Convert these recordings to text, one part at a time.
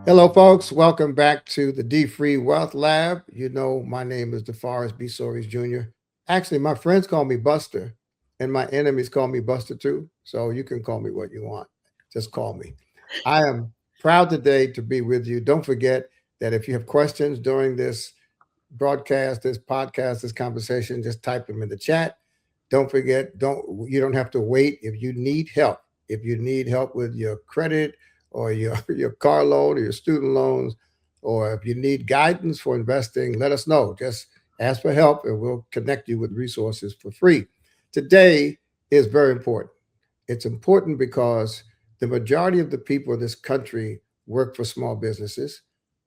Hello, folks. Welcome back to the DFREE Wealth Lab. You know, my name is DeForest B. Soares Jr. Actually, my friends call me Buster, and my enemies call me Buster too. So you can call me what you want. Just call me. I am proud today to be with you. Don't forget that if you have questions during this broadcast, this podcast, this conversation, just type them in the chat. Don't forget, you don't have to wait if you need help. If you need help with your credit or your your car loan or your student loans, or if you need guidance for investing, let us know. Just ask for help and we'll connect you with resources for free. Today is very important. It's important because the majority of the people in this country work for small businesses.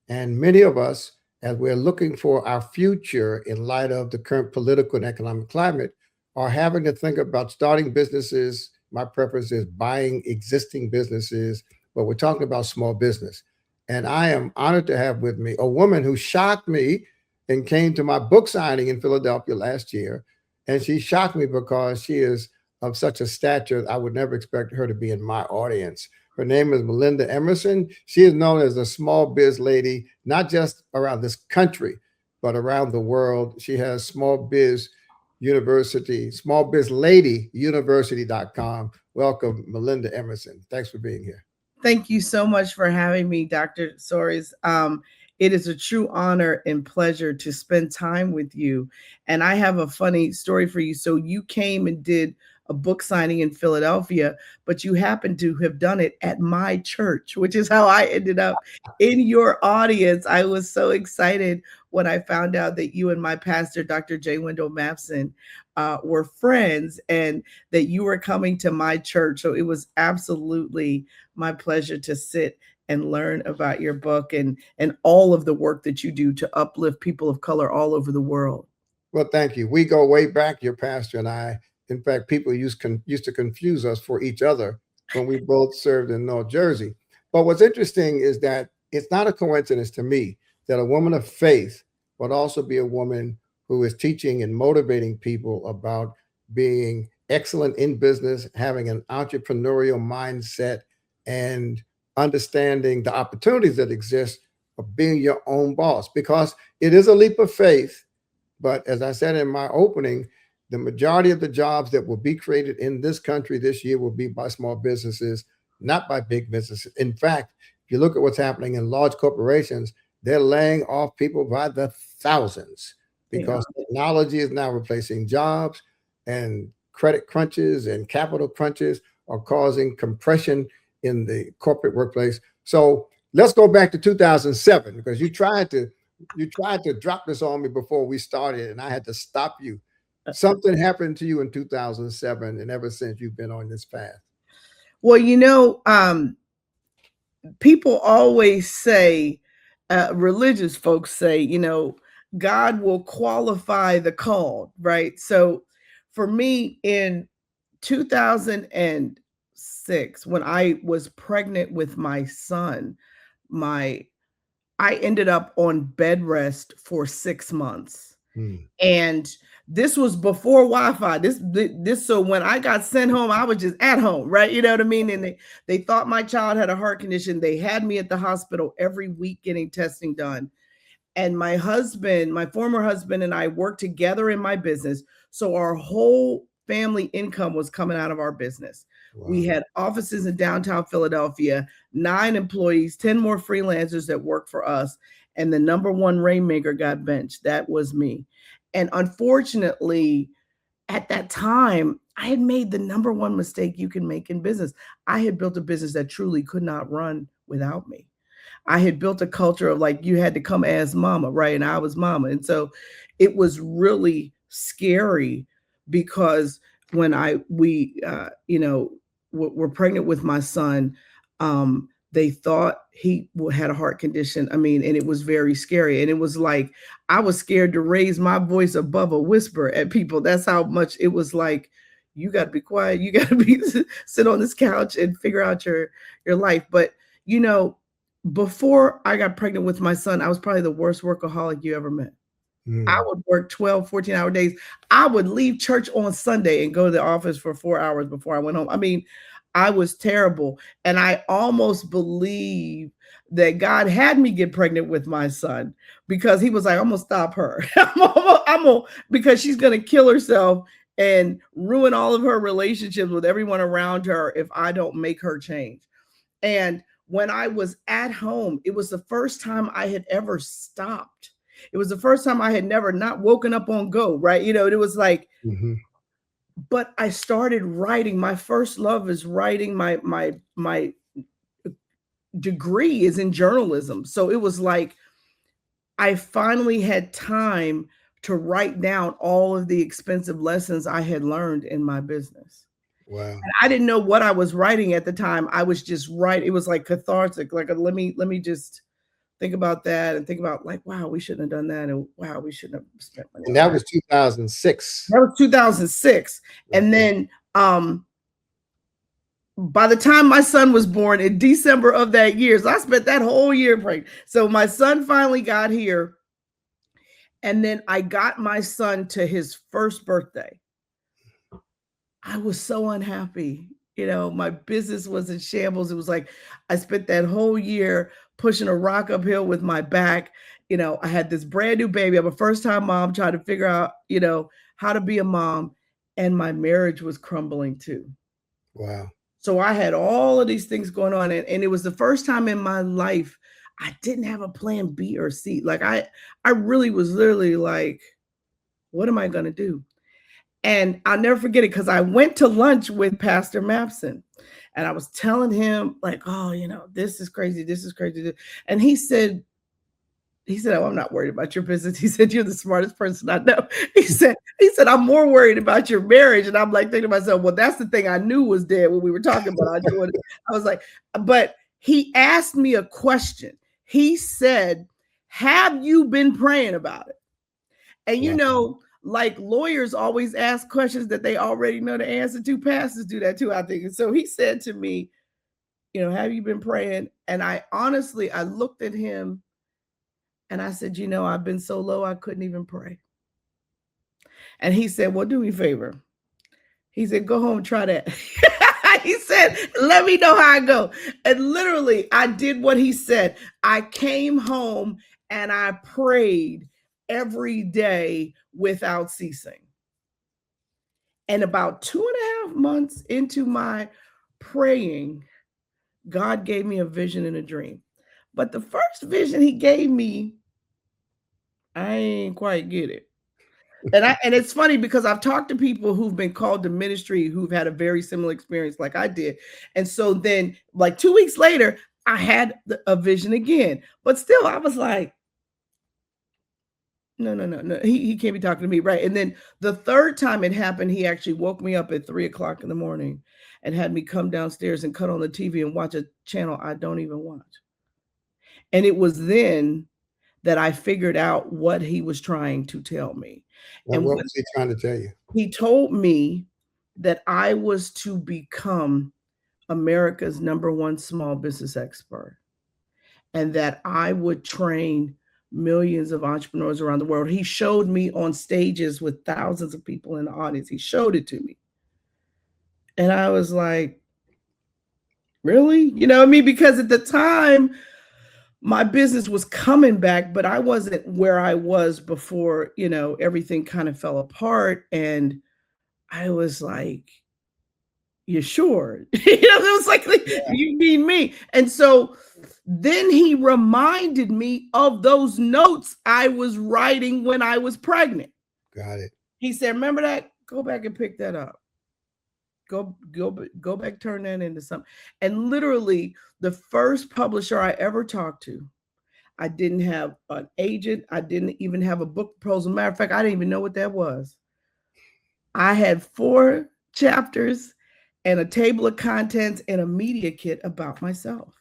And many of us, as we're looking for our future in light of the current political and economic climate, are having to think about starting businesses. My preference is buying existing businesses, but we're talking about small business. And I am honored to have with me a woman who shocked me and came to my book signing in Philadelphia last year. And she shocked me because she is of such a stature, I would never expect her to be in my audience. Her name is Melinda Emerson. She is known as a small biz lady, not just around this country, but around the world. She has Small Biz University, Small Biz Lady University.com. Welcome, Melinda Emerson. Thanks for being here. Thank you so much for having me, Dr. Soares. It is a true honor and pleasure to spend time with you. And I have a funny story for you. So you came and did a book signing in Philadelphia, but you happened to have done it at my church, which is how I ended up in your audience. I was so excited when I found out that you and my pastor, Dr. J. Wendell Mapson, were friends and that you were coming to my church. So it was absolutely my pleasure to sit and learn about your book and all of the work that you do to uplift people of color all over the world. Well, thank you. We go way back, your pastor and I. In fact, people used to confuse us for each other when we both served in North Jersey. But what's interesting is that it's not a coincidence to me that a woman of faith would also be a woman who is teaching and motivating people about being excellent in business, having an entrepreneurial mindset, and understanding the opportunities that exist of being your own boss. Because it is a leap of faith. But as I said in my opening, the majority of the jobs that will be created in this country this year will be by small businesses, not by big businesses. In fact, if you look at what's happening in large corporations, they're laying off people by the thousands Yeah. because technology is now replacing jobs, and credit crunches and capital crunches are causing compression in the corporate workplace. So let's go back to 2007 because you tried to drop this on me before we started, and I had to stop you. Something happened to you in 2007, and ever since you've been on this path. Well, people always say, religious folks say, God will qualify the called, right? So for me in 2006, when I was pregnant with my son, my I ended up on bed rest for 6 months. Hmm. And this was before Wi-Fi. This so when I got sent home, I was just at home, right? You know what I mean? And they thought my child had a heart condition. They had me at the hospital every week getting testing done. And my husband, my former husband, and I worked together in my business. So our whole family income was coming out of our business. We Wow. had offices in downtown Philadelphia, 9 employees, 10 more freelancers that worked for us. And the number one rainmaker got benched. That was me. And unfortunately, at that time, I had made the number one mistake you can make in business. I had built a business that truly could not run without me. I had built a culture of like you had to come as mama, right? And I was mama. And so it was really scary because when were pregnant with my son, they thought he had a heart condition. I mean, and it was very scary. And it was like I was scared to raise my voice above a whisper at people. That's how much it was like, you got to be quiet. You got to be sit on this couch and figure out your life. But you know, before I got pregnant with my son, I was probably the worst workaholic you ever met. I would work 12, 14-hour days. I would leave church on Sunday and go to the office for 4 hours before I went home. I mean, I was terrible. And I almost believe that God had me get pregnant with my son because he was like, I'm gonna stop her. Because she's gonna kill herself and ruin all of her relationships with everyone around her if I don't make her change. And when I was at home, it was the first time I had ever stopped. It was the first time I had never not woken up on go, right? You know, it was like, but I started writing. My first love is writing. My degree is in journalism. So it was like I finally had time to write down all of the expensive lessons I had learned in my business. Wow. And I didn't know what I was writing at the time. I was just writing. It was like cathartic. Like let me just think about that and think about like, wow, we shouldn't have done that. And wow, we shouldn't have spent money. And that was 2006. That was 2006. And then by the time my son was born in December of that year, so I spent that whole year praying. So my son finally got here. And then I got my son to his first birthday. I was so unhappy. You know, my business was in shambles. It was like I spent that whole year pushing a rock uphill with my back. You know, I had this brand new baby. I'm a first-time mom trying to figure out, you know, how to be a mom. And my marriage was crumbling too. Wow. So I had all of these things going on. And it was the first time in my life I didn't have a plan B or C. Like I really was literally like, what am I going to do? And I'll never forget it because I went to lunch with Pastor Mapson and I was telling him like, oh, you know, this is crazy. This is crazy. And he said, oh, I'm not worried about your business. He said, you're the smartest person I know. He said, I'm more worried about your marriage. And I'm like thinking to myself, well, that's the thing I knew was dead when we were talking about. I was like, but he asked me a question. He said, have you been praying about it? And you know, like lawyers always ask questions that they already know the answer to. Pastors do that too, I think. And so he said to me, you know, have you been praying? And I honestly looked at him and I said, you know, I've been so low, I couldn't even pray. And he said, well, do me a favor. He said, go home and try that. He said, let me know how I go. And literally, I did what he said. I came home and I prayed every day without ceasing. And about 2.5 months into my praying, God gave me a vision and a dream. But the first vision he gave me, I ain't quite get it. And it's funny because I've talked to people who've been called to ministry who've had a very similar experience like I did. And so then like 2 weeks later, I had a vision again. But still, I was like, no. He can't be talking to me. Right. And then the third time it happened, he actually woke me up at 3 o'clock in the morning and had me come downstairs and cut on the TV and watch a channel I don't even watch. And it was then that I figured out what he was trying to tell me. And what was he trying to tell you? He told me that I was to become America's #1 small business expert and that I would train millions of entrepreneurs around the world. He showed me on stages with thousands of people in the audience. He showed it to me. And I was like, really? You know what I mean? Because at the time, my business was coming back, but I wasn't where I was before, you know, everything kind of fell apart. And I was like, you sure? You know, it was like, you mean me? And so then he reminded me of those notes I was writing when I was pregnant. Got it. He said, remember that? Go back and pick that up. Go back, turn that into something. And literally the first publisher I ever talked to, I didn't have an agent. I didn't even have a book proposal. Matter of fact, I didn't even know what that was. I had 4 chapters and a table of contents and a media kit about myself.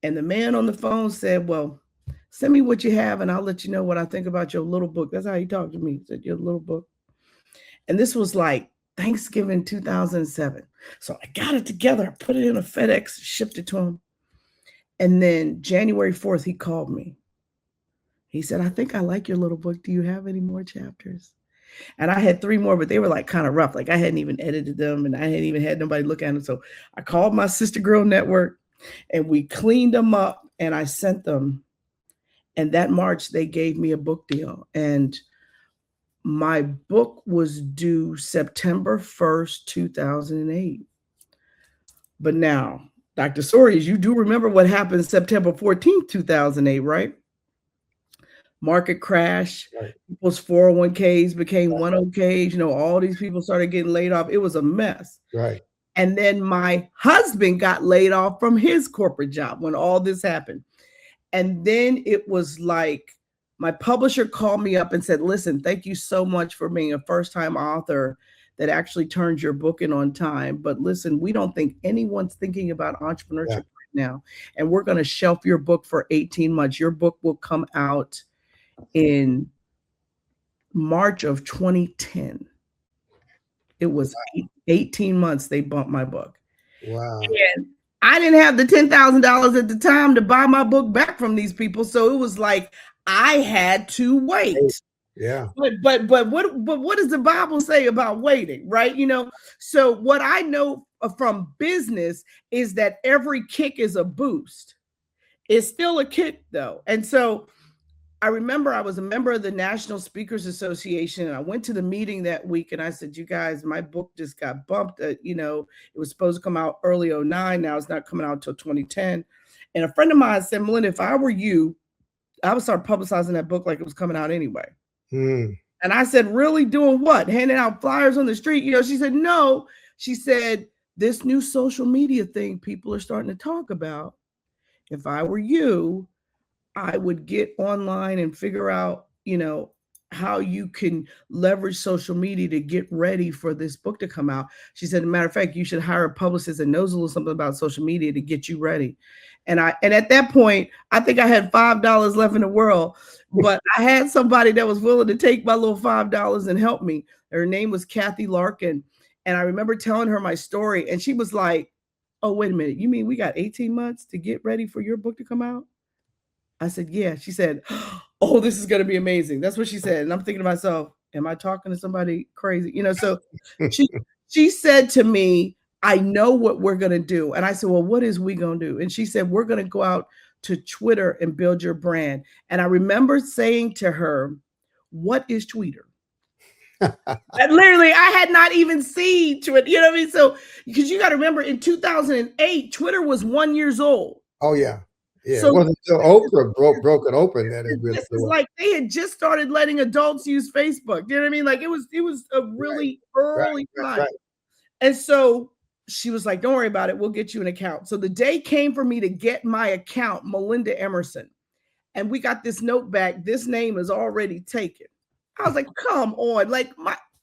And the man on the phone said, well, send me what you have and I'll let you know what I think about your little book. That's how he talked to me. He said, your little book. And this was like Thanksgiving 2007. So I got it together. I put it in a FedEx, shipped it to him. And then January 4th, he called me. He said, I think I like your little book. Do you have any more chapters? And I had 3 more, but they were like kind of rough. Like I hadn't even edited them and I hadn't even had nobody look at them. So I called my Sister Girl Network and we cleaned them up and I sent them. And that March, they gave me a book deal. And my book was due September 1st, 2008. But now, Dr. Soares, you do remember what happened September 14th, 2008, right? Market crash, Right. people's 401ks became 101ks, all these people started getting laid off. It was a mess. Right. And then my husband got laid off from his corporate job when all this happened. And then it was like my publisher called me up and said, listen, thank you so much for being a first-time author that actually turns your book in on time. But listen, we don't think anyone's thinking about entrepreneurship right now. And we're going to shelf your book for 18 months. Your book will come out in March of 2010. It was 18 months they bumped my book. Wow. And I didn't have the $10,000 at the time to buy my book back from these people. So it was like I had to wait. Yeah. But what does the Bible say about waiting, right? So what I know from business is that every kick is a boost. It's still a kick though. And so I remember I was a member of the National Speakers Association, and I went to the meeting that week and I said, you guys, my book just got bumped. It was supposed to come out early 2009. Now it's not coming out until 2010. And a friend of mine said, Melinda, if I were you, I would start publicizing that book like it was coming out anyway. And I said, really? Doing what? Handing out flyers on the street? She said, no. She said, this new social media thing people are starting to talk about. If I were you, I would get online and figure out, how you can leverage social media to get ready for this book to come out. She said, as a matter of fact, you should hire a publicist that knows a little something about social media to get you ready. And at that point, I think I had $5 left in the world, but I had somebody that was willing to take my little $5 and help me. Her name was Kathy Larkin. And I remember telling her my story and she was like, oh, wait a minute. You mean we got 18 months to get ready for your book to come out? I said, yeah. She said, oh, this is going to be amazing. That's what she said. And I'm thinking to myself, am I talking to somebody crazy? So she said to me, I know what we're going to do. And I said, well, what is we going to do? And she said, we're going to go out to Twitter and build your brand. And I remember saying to her, what is Twitter? And literally, I had not even seen Twitter. You know what I mean? So, because you got to remember, in 2008, Twitter was 1 year old. Oh, yeah. Yeah, so, it wasn't until Oprah broke it open that it really was. Like they had just started letting adults use Facebook. You know what I mean? Like it was a really early time. Right. And so she was like, don't worry about it. We'll get you an account. So the day came for me to get my account, Melinda Emerson. And we got this note back. This name is already taken. I was like, come on. Like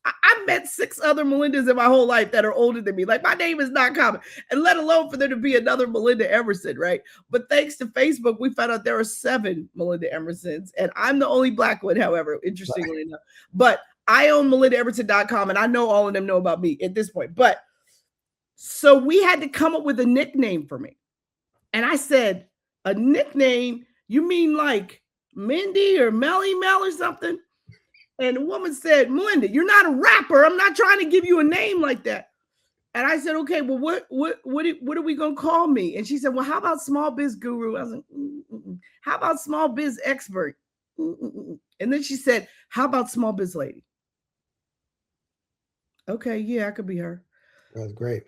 I met 6 other Melindas in my whole life that are older than me. Like my name is not common, and let alone for there to be another Melinda Emerson, right? But thanks to Facebook, we found out there are 7 Melinda Emersons, and I'm the only Black one, however, interestingly enough. But I own melindaemerson.com, and I know all of them know about me at this point. But so we had to come up with a nickname for me. And I said, a nickname? You mean like Mindy or Melly Mel or something? And the woman said, Melinda, you're not a rapper. I'm not trying to give you a name like that. And I said, okay, well, what are we going to call me? And she said, well, how about small biz guru? I was like, how about small biz expert? And then she said, how about small biz lady? Okay, yeah, I could be her. That's great.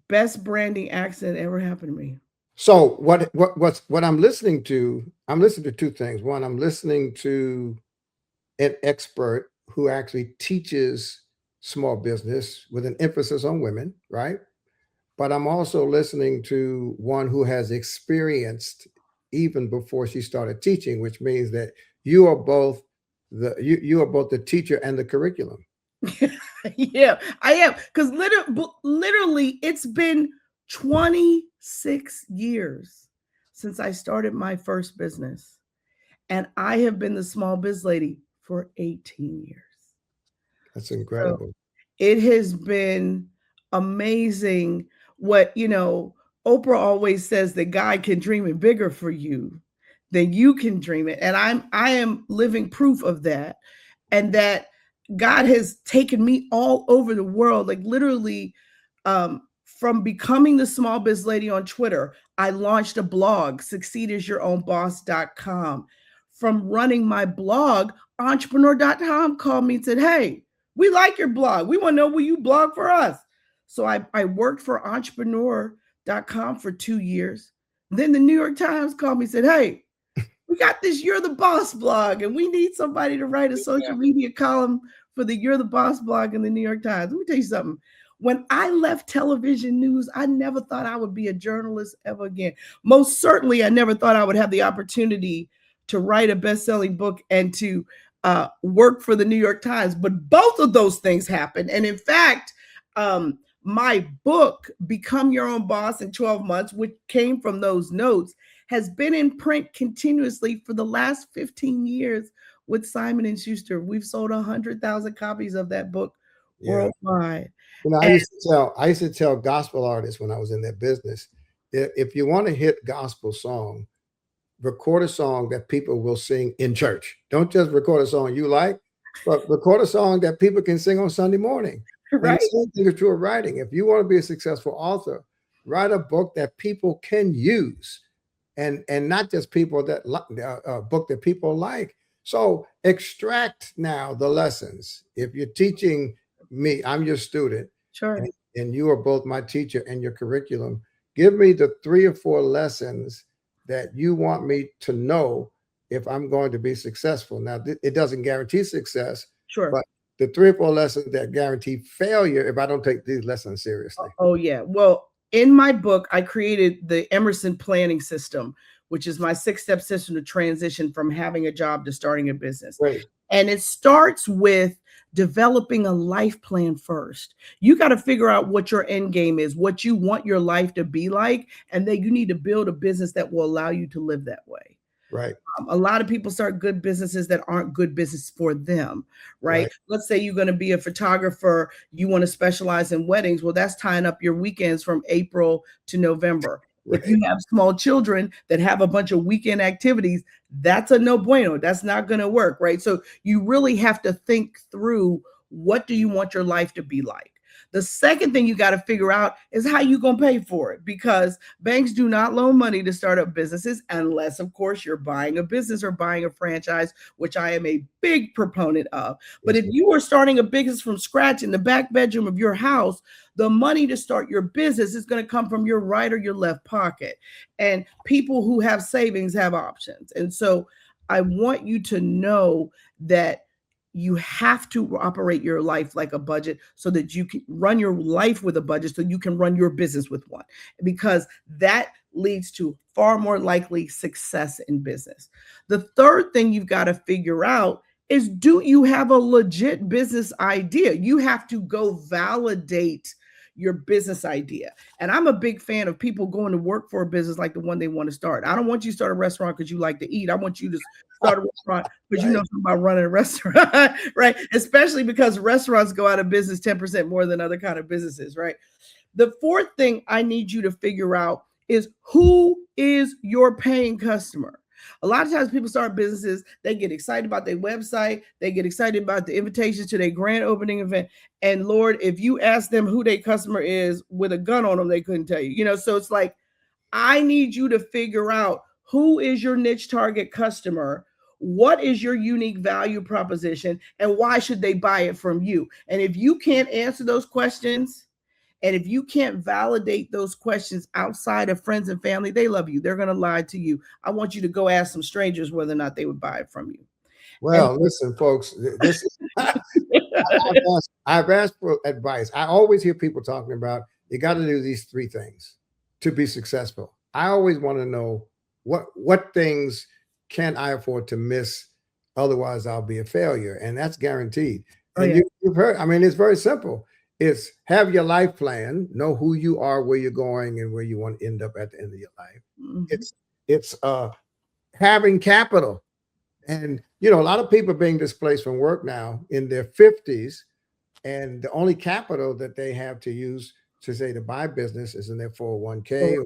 Best branding accident ever happened to me. So what I'm listening to 2 things. One, I'm listening to an expert who actually teaches small business with an emphasis on women, right? But I'm also listening to one who has experienced even before she started teaching, which means that you are both the teacher and the curriculum. Yeah, I am. Because literally, it's been 26 years since I started my first business. And I have been the small biz lady for 18 years. That's incredible. So it has been amazing. What, Oprah always says that God can dream it bigger for you then you can dream it. And I am living proof of that. And that God has taken me all over the world, like literally, from becoming the small biz lady on Twitter. I launched a blog, succeedasyourownboss.com. From running my blog, entrepreneur.com called me and said, hey, we like your blog. We want to know, will you blog for us? So I worked for entrepreneur.com for 2 years. Then the New York Times called me and said, hey, we got this You're the Boss blog, and we need somebody to write a social media column for the You're the Boss blog in the New York Times. Let me tell you something. When I left television news, I never thought I would be a journalist ever again. Most certainly, I never thought I would have the opportunity to write a best-selling book and to work for the New York Times. But both of those things happened. And in fact, my book, Become Your Own Boss in 12 Months, which came from those notes, has been in print continuously for the last 15 years with Simon & Schuster. We've sold 100,000 copies of that book worldwide. You know, I used to tell gospel artists when I was in their business, if you want to hit gospel song, record a song that people will sing in church. Don't just record a song you like, but record a song that people can sing on Sunday morning. Right. And the same thing is true of writing. If you want to be a successful author, write a book that people can use, and not just people that book that people like. So extract now the lessons. If you're teaching me, I'm your student. Sure. And you are both my teacher and your curriculum. Give me the 3 or 4 lessons that you want me to know if I'm going to be successful. Now, it doesn't guarantee success, sure, but the 3 or 4 lessons that guarantee failure if I don't take these lessons seriously. Oh, yeah. Well, in my book, I created the Emerson planning system, which is my 6-step system to transition from having a job to starting a business. Right. And it starts with developing a life plan first. You got to figure out what your end game is, what you want your life to be like, and then you need to build a business that will allow you to live that way. Right. A lot of people start good businesses that aren't good business for them, right? Let's say you're going to be a photographer, you want to specialize in weddings. Well, that's tying up your weekends from April to November. Right. If you have small children that have a bunch of weekend activities, that's a no bueno. That's not going to work, right? So you really have to think through, what do you want your life to be like? The second thing you got to figure out is how you going to pay for it, because banks do not loan money to start up businesses unless, of course, you're buying a business or buying a franchise, which I am a big proponent of. But if you are starting a business from scratch in the back bedroom of your house, the money to start your business is going to come from your right or your left pocket. And people who have savings have options. And so I want you to know that you have to operate your life like a budget so that you can run your life with a budget, so you can run your business with one, because that leads to far more likely success in business. The third thing you've got to figure out is, do you have a legit business idea? You have to go validate your business idea. And I'm a big fan of people going to work for a business like the one they want to start. I don't want you to start a restaurant because you like to eat. I want you to start a restaurant because you know something about running a restaurant, right? Especially because restaurants go out of business 10% more than other kind of businesses, right? The fourth thing I need you to figure out is, who is your paying customer? A lot of times people start businesses, they get excited about their website, they get excited about the invitations to their grand opening event. And Lord, if you ask them who their customer is with a gun on them, they couldn't tell you. So it's like, I need you to figure out, who is your niche target customer? What is your unique value proposition? And why should they buy it from you? And if you can't answer those questions, and if you can't validate those questions outside of friends and family, they love you. They're going to lie to you. I want you to go ask some strangers whether or not they would buy it from you. Well, listen, folks, this is, I've asked for advice. I always hear people talking about, you got to do these 3 things to be successful. I always want to know, what things can I afford to miss? Otherwise, I'll be a failure. And that's guaranteed. And you've heard, I mean, it's very simple. It's have your life plan, know who you are, where you're going, and where you want to end up at the end of your life. Mm-hmm. It's having capital. And, a lot of people are being displaced from work now in their 50s, and the only capital that they have to use to buy business is in their 401k.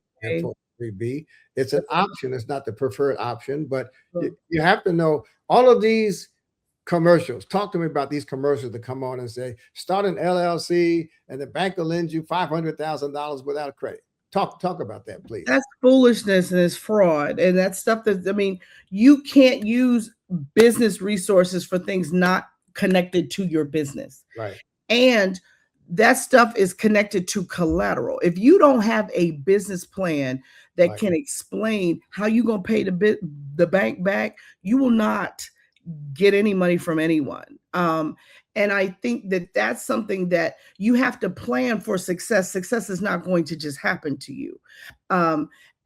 DFREE. It's an option. It's not the preferred option, but you have to know all of these commercials. Talk to me about these commercials that come on and say, start an LLC and the bank will lend you $500,000 without credit. Talk about that, please. That's foolishness and it's fraud. And that's stuff that, I mean, you can't use business resources for things not connected to your business. Right. And that stuff is connected to collateral. If you don't have a business plan that Right. can explain how you're going to pay the bank back, you will not get any money from anyone. And I think that that's something that you have to plan for success. Success is not going to just happen to you.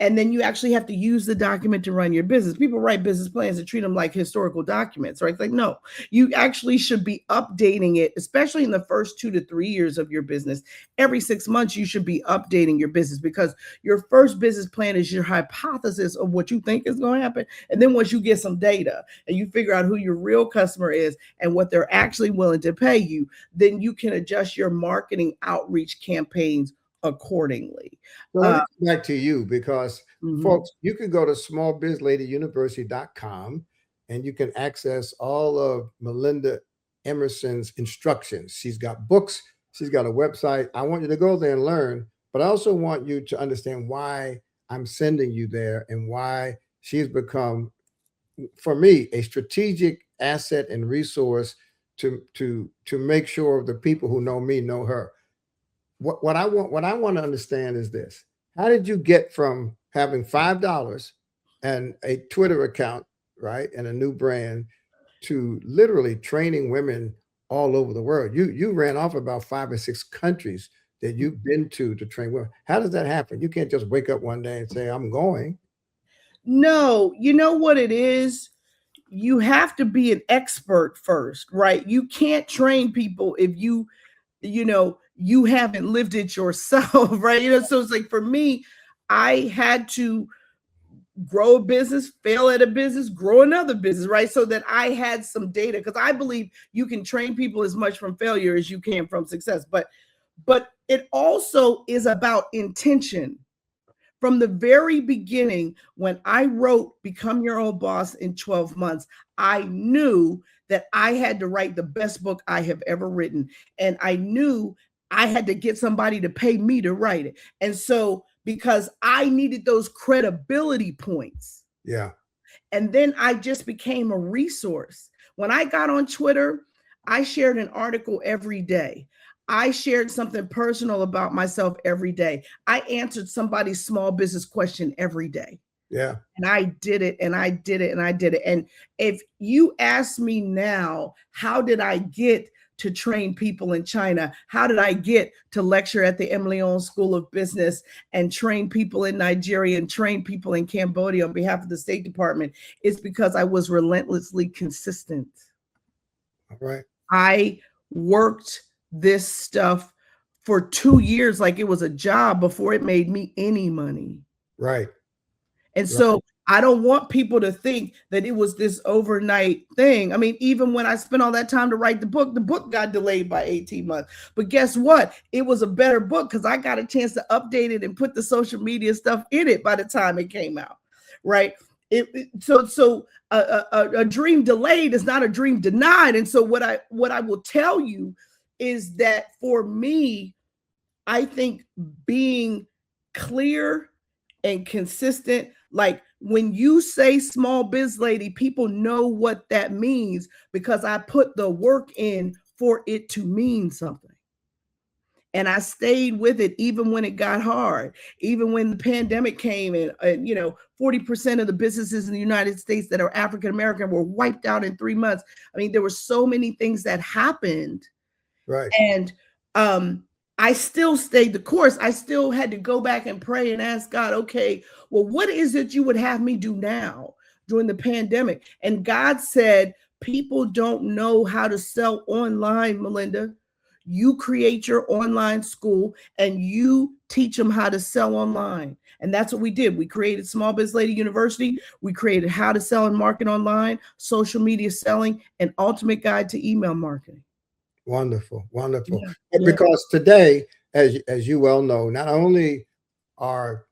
And then you actually have to use the document to run your business. People write business plans and treat them like historical documents, right? It's like, no, you actually should be updating it, especially in the first 2 to 3 years of your business. Every 6 months, you should be updating your business because your first business plan is your hypothesis of what you think is going to happen. And then once you get some data and you figure out who your real customer is and what they're actually willing to pay you, then you can adjust your marketing outreach campaigns accordingly. So let me come back to you because Mhm. folks, you can go to smallbizladyuniversity.com and you can access all of Melinda Emerson's instructions. She's got books, she's got a website. I want you to go there and learn, but I also want you to understand why I'm sending you there and why she's become, for me, a strategic asset and resource to make sure the people who know me know her. What I want to understand is this: how did you get from having $5 and a Twitter account, right, and a new brand, to literally training women all over the world? You ran off about 5 or 6 countries that you've been to train women. How does that happen? You can't just wake up one day and say, I'm going. No, you know what it is? You have to be an expert first, right? You can't train people if you haven't lived it yourself, right? So it's like for me, I had to grow a business, fail at a business, grow another business, right? So that I had some data because I believe you can train people as much from failure as you can from success. But it also is about intention. From the very beginning, when I wrote Become Your Own Boss in 12 months, I knew that I had to write the best book I have ever written. And I knew I had to get somebody to pay me to write it. And so, because I needed those credibility points. Yeah. And then I just became a resource. When I got on Twitter, I shared an article every day. I shared something personal about myself every day. I answered somebody's small business question every day. Yeah. And I did it and I did it and I did it. And if you ask me now, how did I get to train people in China? How did I get to lecture at the Emerson School of Business and train people in Nigeria and train people in Cambodia on behalf of the State Department? It's because I was relentlessly consistent. All right. I worked this stuff for 2 years like it was a job before it made me any money. Right. And so I don't want people to think that it was this overnight thing. I mean, even when I spent all that time to write the book got delayed by 18 months. But guess what? It was a better book because I got a chance to update it and put the social media stuff in it by the time it came out. Right. So a dream delayed is not a dream denied. And so what I will tell you is that for me, I think being clear and consistent, like when you say small biz lady, people know what that means because I put the work in for it to mean something. And I stayed with it even when it got hard, even when the pandemic came and 40% of the businesses in the United States that are African-American were wiped out in 3 months. I mean, there were so many things that happened. Right. And I still stayed the course. I still had to go back and pray and ask God, okay, well, what is it you would have me do now during the pandemic? And God said, people don't know how to sell online, Melinda. You create your online school and you teach them how to sell online. And that's what we did. We created Small Biz Lady University. We created how to sell and market online, social media selling, and ultimate guide to email marketing. Wonderful, wonderful. Yeah. Because today, as you well know, not only are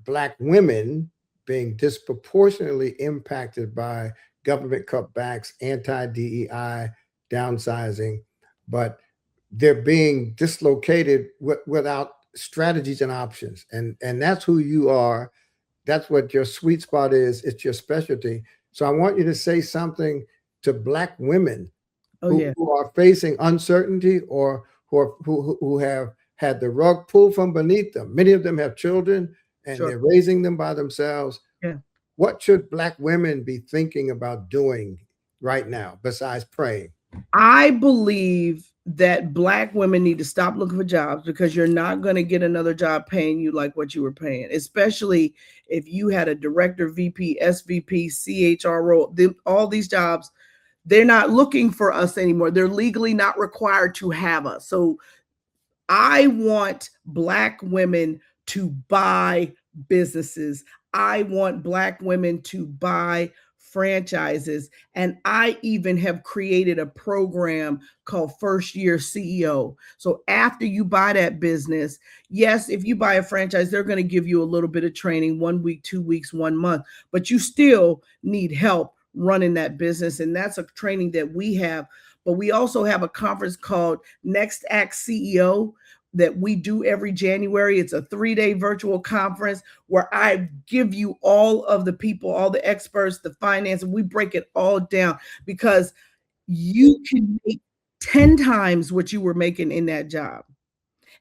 Black women being disproportionately impacted by government cutbacks, anti-DEI, downsizing, but they're being dislocated without strategies and options. And that's who you are. That's what your sweet spot is. It's your specialty. So I want you to say something to Black women Oh yeah, who are facing uncertainty or who have had the rug pulled from beneath them. Many of them have children and sure. they're raising them by themselves. Yeah. What should Black women be thinking about doing right now besides praying? I believe that Black women need to stop looking for jobs because you're not going to get another job paying you like what you were paying, especially if you had a director, VP, SVP, CHR role. All these jobs, they're not looking for us anymore. They're legally not required to have us. So I want Black women to buy businesses. I want Black women to buy franchises. And I even have created a program called First Year CEO. So after you buy that business, yes, if you buy a franchise, they're going to give you a little bit of training, 1 week, 2 weeks, 1 month, but you still need help running that business. And that's a training that we have. But we also have a conference called Next Act CEO that we do every January. It's a 3-day virtual conference where I give you all of the people, all the experts, the finance, and we break it all down because you can make 10 times what you were making in that job.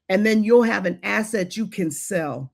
And then you'll have an asset you can sell.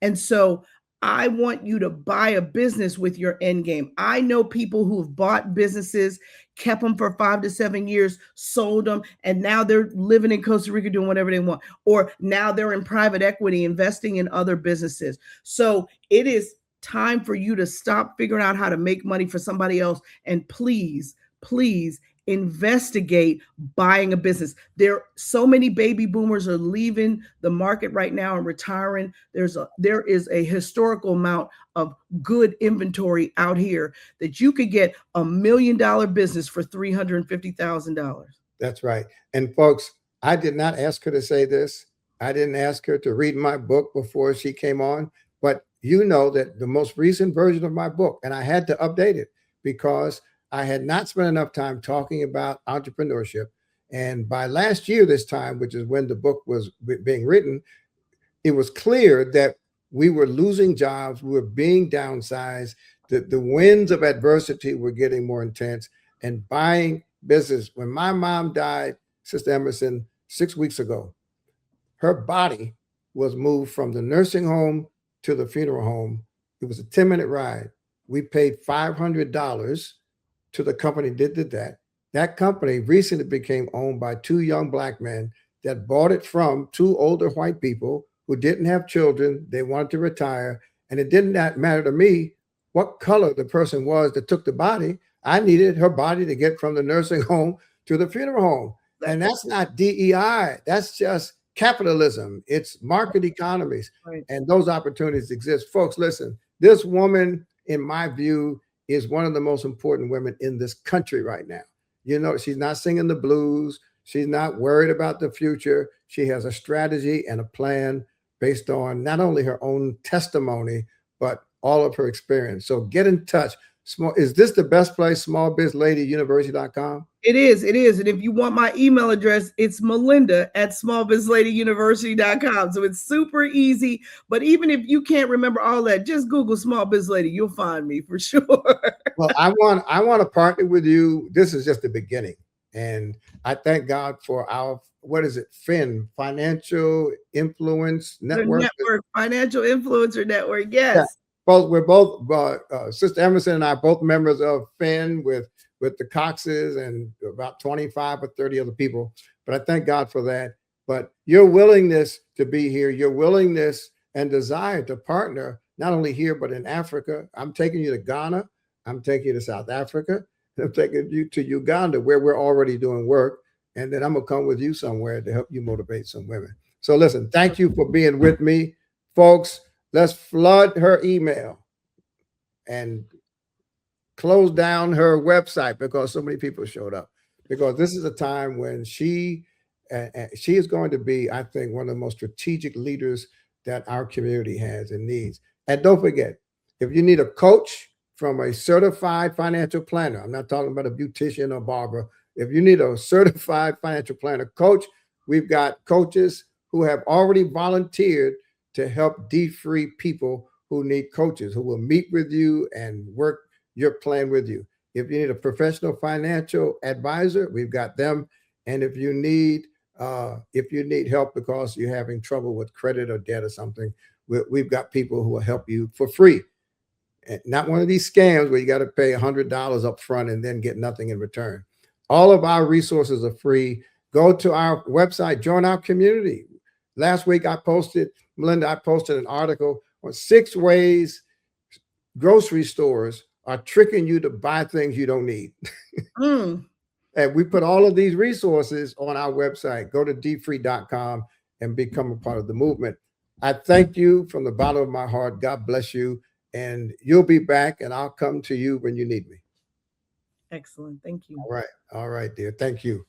And so I want you to buy a business with your end game. I know people who have bought businesses, kept them for 5 to 7 years, sold them, and now they're living in Costa Rica doing whatever they want. Or now they're in private equity investing in other businesses. So it is time for you to stop figuring out how to make money for somebody else. And please, please investigate buying a business. There so many baby boomers are leaving the market right now and retiring. There is a historical amount of good inventory out here that you could get $1 million business for $350,000. That's right. And folks, I did not ask her to say this. I didn't ask her to read my book before she came on, but you know that the most recent version of my book, and I had to update it because I had not spent enough time talking about entrepreneurship. And by last year, this time, which is when the book was being written, it was clear that we were losing jobs, we were being downsized, the winds of adversity were getting more intense, and buying business. When my mom died, Sister Emerson, 6 weeks ago, her body was moved from the nursing home to the funeral home. It was a 10-minute ride. We paid $500 to the company that did that. That company recently became owned by 2 young Black men that bought it from 2 older white people who didn't have children. They wanted to retire. And it did not matter to me what color the person was that took the body. I needed her body to get from the nursing home to the funeral home. And that's not DEI. That's just capitalism. It's market economies. Right. And those opportunities exist. Folks, listen, this woman, in my view, is one of the most important women in this country right now. You know, she's not singing the blues. She's not worried about the future. She has a strategy and a plan based on not only her own testimony, but all of her experience. So get in touch. Is this the best place? smallbizladyuniversity.com? It is. It is. And if you want my email address, it's Melinda at smallbizladyuniversity.com. So it's super easy. But even if you can't remember all that, just Google Small Biz Lady. You'll find me for sure. Well, I want to partner with you. This is just the beginning. And I thank God for our, what is it, FIN, Financial Influence Network? Financial Influencer Network. Yes. Yeah. We're both Sister Emerson and I are both members of FIN with the Coxes and about 25 or 30 other people. But I thank God for that. But your willingness to be here, your willingness and desire to partner, not only here, but in Africa. I'm taking you to Ghana. I'm taking you to South Africa. I'm taking you to Uganda, where we're already doing work. And then I'm going to come with you somewhere to help you motivate some women. So listen, thank you for being with me, folks. Let's flood her email and close down her website because so many people showed up. Because this is a time when she is going to be, I think, one of the most strategic leaders that our community has and needs. And don't forget, if you need a coach from a certified financial planner, I'm not talking about a beautician or barber. If you need a certified financial planner coach, we've got coaches who have already volunteered to help DFREE people who need coaches, who will meet with you and work your plan with you. If you need a professional financial advisor, we've got them. And if you need help because you're having trouble with credit or debt or something, we've got people who will help you for free. And not one of these scams where you got to pay $100 up front and then get nothing in return. All of our resources are free. Go to our website, join our community. Last week Melinda, I posted an article on 6 ways grocery stores are tricking you to buy things you don't need. Mm. And we put all of these resources on our website. Go to dfree.com and become a part of the movement. I thank you from the bottom of my heart. God bless you. And you'll be back, and I'll come to you when you need me. Excellent. Thank you. All right. All right, dear. Thank you.